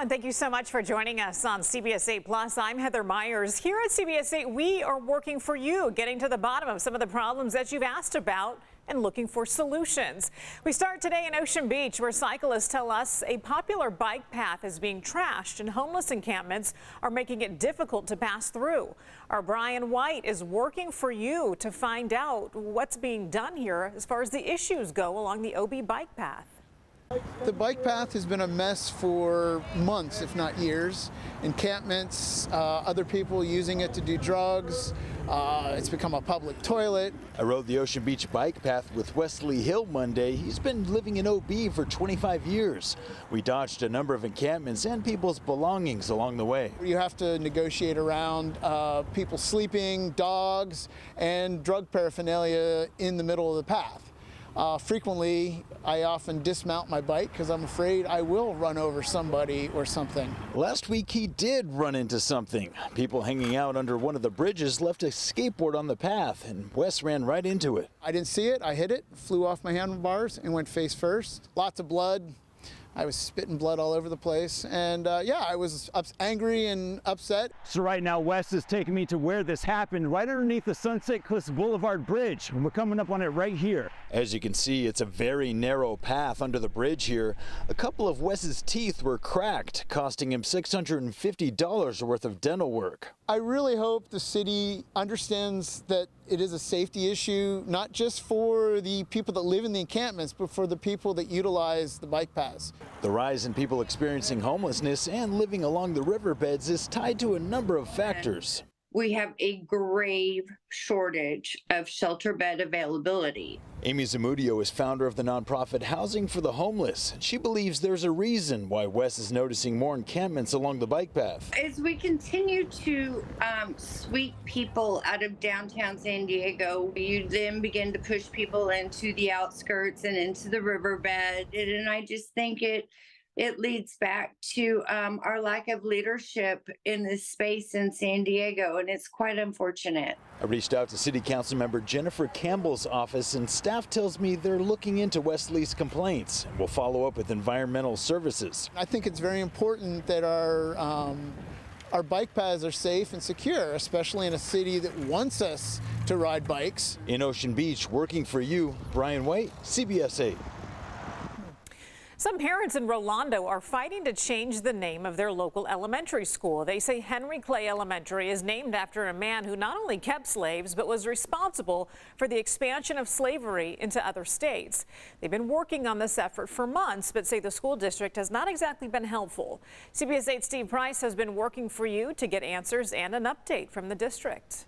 and thank you so much for joining us on CBS 8 Plus. I'm Heather Myers. Here at CBS 8, we are working for you, getting to the bottom of some of the problems that you've asked about and looking for solutions. We start today in Ocean Beach, where cyclists tell us a popular bike path is being trashed and homeless encampments are making it difficult to pass through. Our Brian White is working for you to find out what's being done here as far as the issues go along the OB bike path. The bike path has been a mess for months, if not years. Encampments, other people using it to do drugs. It's become a public toilet. I rode the Ocean Beach bike path with Wesley Hill Monday. He's been living in OB for 25 years. We dodged a number of encampments and people's belongings along the way. You have to negotiate around people sleeping, dogs, and drug paraphernalia in the middle of the path. Frequently, I often dismount my bike because I'm afraid I will run over somebody or something. Last week, he did run into something. People hanging out under one of the bridges left a skateboard on the path, and Wes ran right into it. I didn't see it. I hit it, flew off my handlebars, and went face first. Lots of blood. I was spitting blood all over the place, and yeah, I was angry and upset. So right now, Wes is taking me to where this happened, right underneath the Sunset Cliffs Boulevard Bridge, and we're coming up on it right here. As you can see, it's a very narrow path under the bridge here. A couple of Wes's teeth were cracked, costing him $650 worth of dental work. I really hope the city understands that it is a safety issue, not just for the people that live in the encampments, but for the people that utilize the bike paths. The rise in people experiencing homelessness and living along the riverbeds is tied to a number of factors. We have a grave shortage of shelter bed availability. Amy Zamudio is founder of the nonprofit Housing for the Homeless. She believes there's a reason why Wes is noticing more encampments along the bike path. As we continue to sweep people out of downtown San Diego, you then begin to push people into the outskirts and into the riverbed. And I just think it leads back to our lack of leadership in this space in San Diego, and it's quite unfortunate. I reached out to City Council member Jennifer Campbell's office, and staff tells me they're looking into Wesley's complaints and will follow up with environmental services. I think it's very important that our bike paths are safe and secure, especially in a city that wants us to ride bikes. In Ocean Beach, working for you, Brian White, CBS 8. Some parents in Rolando are fighting to change the name of their local elementary school. They say Henry Clay Elementary is named after a man who not only kept slaves, but was responsible for the expansion of slavery into other states. They've been working on this effort for months, but say the school district has not exactly been helpful. CBS 8's Steve Price has been working for you to get answers and an update from the district.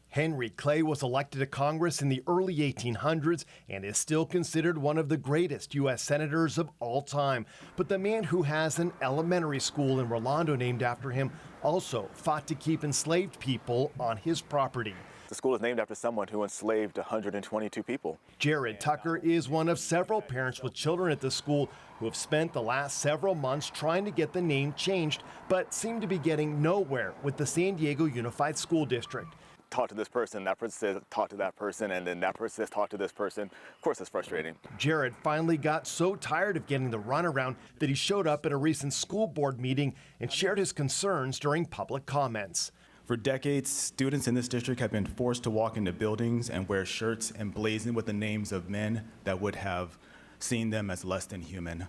Henry Clay was elected to Congress in the early 1800s and is still considered one of the greatest U.S. senators of all time. But the man who has an elementary school in Rolando named after him also fought to keep enslaved people on his property. The school is named after someone who enslaved 122 people. Jared Tucker is one of several parents with children at the school who have spent the last several months trying to get the name changed, but seem to be getting nowhere with the San Diego Unified School District. Talk to this person, that person says talk to that person, and then that person says talk to this person. Of course, it's frustrating. Jared finally got so tired of getting the runaround that he showed up at a recent school board meeting and shared his concerns during public comments. For decades, students in this district have been forced to walk into buildings and wear shirts emblazoned with the names of men that would have seen them as less than human.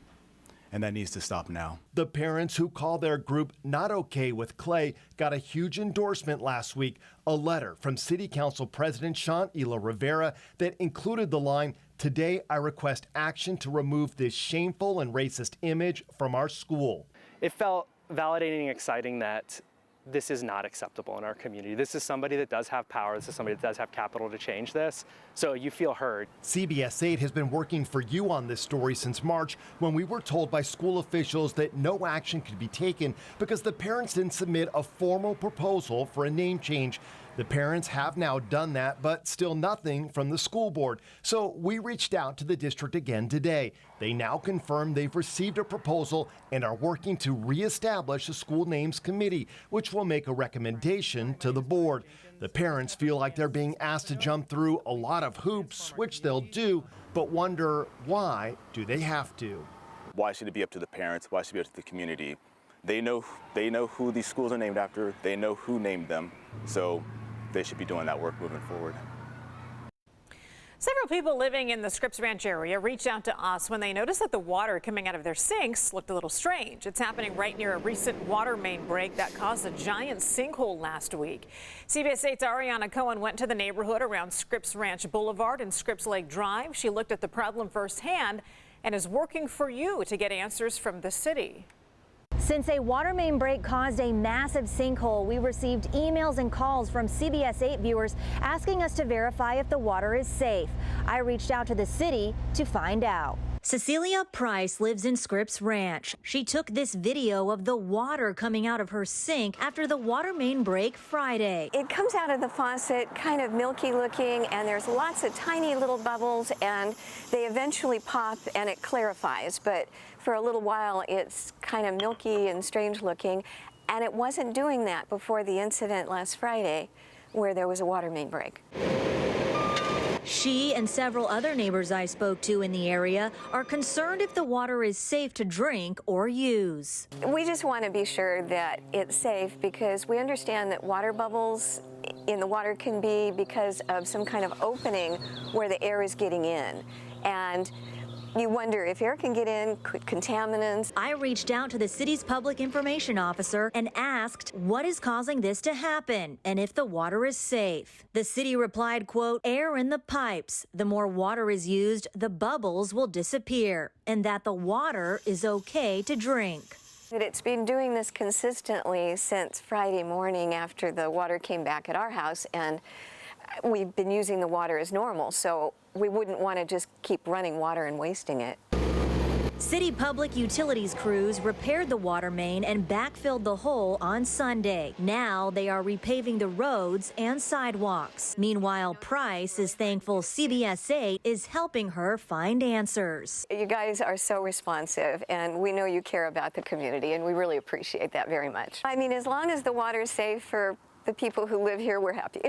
And that needs to stop now. The parents who call their group Not Okay with Clay got a huge endorsement last week, a letter from City Council President Sean Ela Rivera that included the line, "Today I request action to remove this shameful and racist image from our school." It felt validating and exciting that this is not acceptable in our community. This is somebody that does have power. This is somebody that does have capital to change this. So you feel heard. CBS 8 has been working for you on this story since March, when we were told by school officials that no action could be taken because the parents didn't submit a formal proposal for a name change. The parents have now done that, but still nothing from the school board. So we reached out to the district again today. They now confirm they've received a proposal and are working to reestablish a school names committee, which will make a recommendation to the board. The parents feel like they're being asked to jump through a lot of hoops, which they'll do, but wonder, why do they have to? Why should it be up to the parents? Why should it be up to the community? They know who these schools are named after. They know who named them. So they should be doing that work moving forward. Several people living in the Scripps Ranch area reached out to us when they noticed that the water coming out of their sinks looked a little strange. It's happening right near a recent water main break that caused a giant sinkhole last week. CBS 8's Ariana Cohen went to the neighborhood around Scripps Ranch Boulevard and Scripps Lake Drive. She looked at the problem firsthand and is working for you to get answers from the city. Since a water main break caused a massive sinkhole, we received emails and calls from CBS 8 viewers asking us to verify if the water is safe. I reached out to the city to find out. Cecilia Price lives in Scripps Ranch. She took this video of the water coming out of her sink after the water main break Friday. It comes out of the faucet kind of milky looking, and there's lots of tiny little bubbles, and they eventually pop and it clarifies. But for a little while, it's kind of milky and strange looking, and it wasn't doing that before the incident last Friday where there was a water main break. She and several other neighbors I spoke to in the area are concerned if the water is safe to drink or use. We just want to be sure that it's safe because we understand that water bubbles in the water can be because of some kind of opening where the air is getting in. And you wonder if air can get in, contaminants. I reached out to the city's public information officer and asked what is causing this to happen and if the water is safe. The city replied, quote, air in the pipes. The more water is used, the bubbles will disappear, and that the water is okay to drink. It's been doing this consistently since Friday morning after the water came back at our house, and we've been using the water as normal, so we wouldn't want to just keep running water and wasting it. City public utilities crews repaired the water main and backfilled the hole on Sunday. Now they are repaving the roads and sidewalks. Meanwhile, Price is thankful CBS 8 is helping her find answers. You guys are so responsive, and we know you care about the community, and we really appreciate that very much. I mean, as long as the water is safe for the people who live here, we're happy.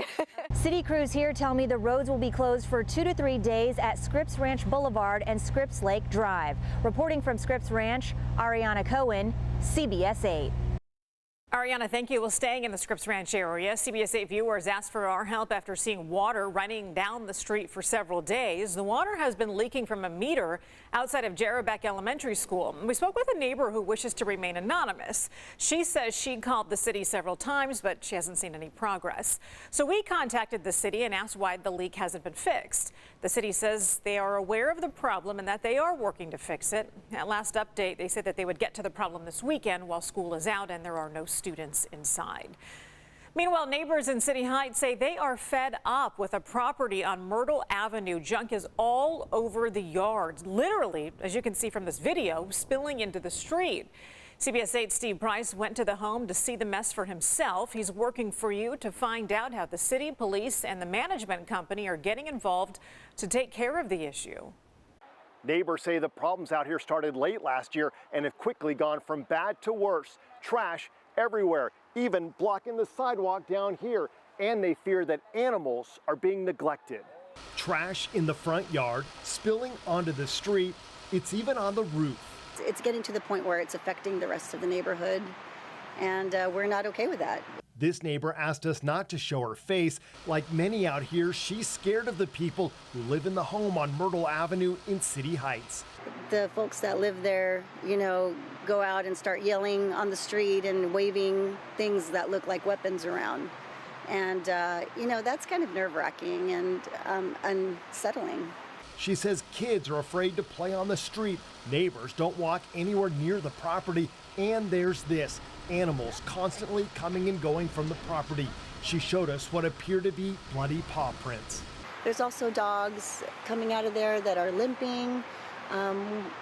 City crews here tell me the roads will be closed for 2 to 3 days at Scripps Ranch Boulevard and Scripps Lake Drive. Reporting from Scripps Ranch, Ariana Cohen, CBS 8. Ariana, thank you. Well, staying in the Scripps Ranch area, CBS 8 viewers asked for our help after seeing water running down the street for several days. The water has been leaking from a meter outside of Jerebeck Elementary School. We spoke with a neighbor who wishes to remain anonymous. She says she called the city several times, but she hasn't seen any progress. So we contacted the city and asked why the leak hasn't been fixed. The city says they are aware of the problem and that they are working to fix it. At last update, they said that they would get to the problem this weekend while school is out and there are no students inside. Meanwhile, neighbors in City Heights say they are fed up with a property on Myrtle Avenue. Junk is all over the yards, literally, as you can see from this video, spilling into the street. CBS 8's Steve Price went to the home to see the mess for himself. He's working for you to find out how the city, police, and the management company are getting involved to take care of the issue. Neighbors say the problems out here started late last year and have quickly gone from bad to worse. Trash everywhere, even blocking the sidewalk down here. And they fear that animals are being neglected. Trash in the front yard, spilling onto the street. It's even on the roof. It's getting to the point where it's affecting the rest of the neighborhood, and we're not okay with that. This neighbor asked us not to show her face. Like many out here, she's scared of the people who live in the home on Myrtle Avenue in City Heights. The folks that live there, you know, go out and start yelling on the street and waving things that look like weapons around. And, you know, that's kind of nerve-wracking and unsettling. She says kids are afraid to play on the street. Neighbors don't walk anywhere near the property. And there's this, animals constantly coming and going from the property. She showed us what appear to be bloody paw prints. There's also dogs coming out of there that are limping.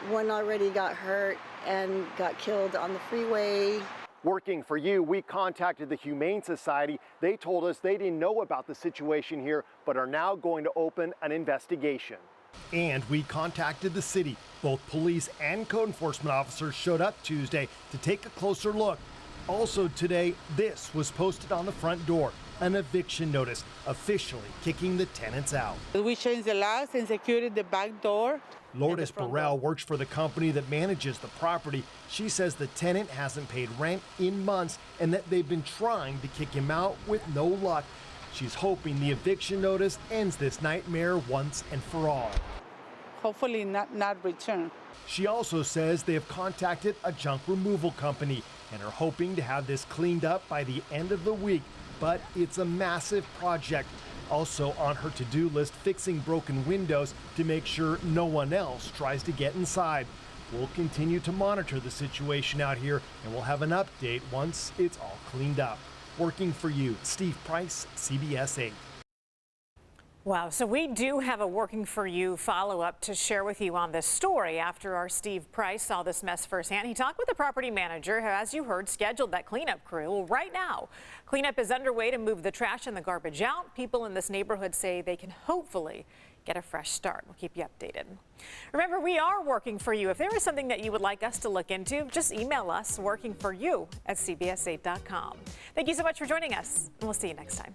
One already got hurt and got killed on the freeway. Working for you, we contacted the Humane Society. They told us they didn't know about the situation here, but are now going to open an investigation. And we contacted the city. Both police and code enforcement officers showed up Tuesday to take a closer look. Also today, this was posted on the front door. an eviction notice, officially kicking the tenants out. We changed the locks and secured the back door. Lourdes Burrell works for the company that manages the property. She says the tenant hasn't paid rent in months and that they've been trying to kick him out with no luck. She's hoping the eviction notice ends this nightmare once and for all. Hopefully not return. She also says they have contacted a junk removal company and are hoping to have this cleaned up by the end of the week, but it's a massive project. Also on her to-do list, fixing broken windows to make sure no one else tries to get inside. We'll continue to monitor the situation out here, and we'll have an update once it's all cleaned up. Working for you, Steve Price, CBS 8. Wow, so we do have a working for you follow-up to share with you on this story after our Steve Price saw this mess firsthand. He talked with the property manager who, as you heard, scheduled that cleanup crew. Well, right now, cleanup is underway to move the trash and the garbage out. People in this neighborhood say they can hopefully get a fresh start. We'll keep you updated. Remember, we are working for you. If there is something that you would like us to look into, just email us workingforyou@cbs8.com. Thank you so much for joining us, and we'll see you next time.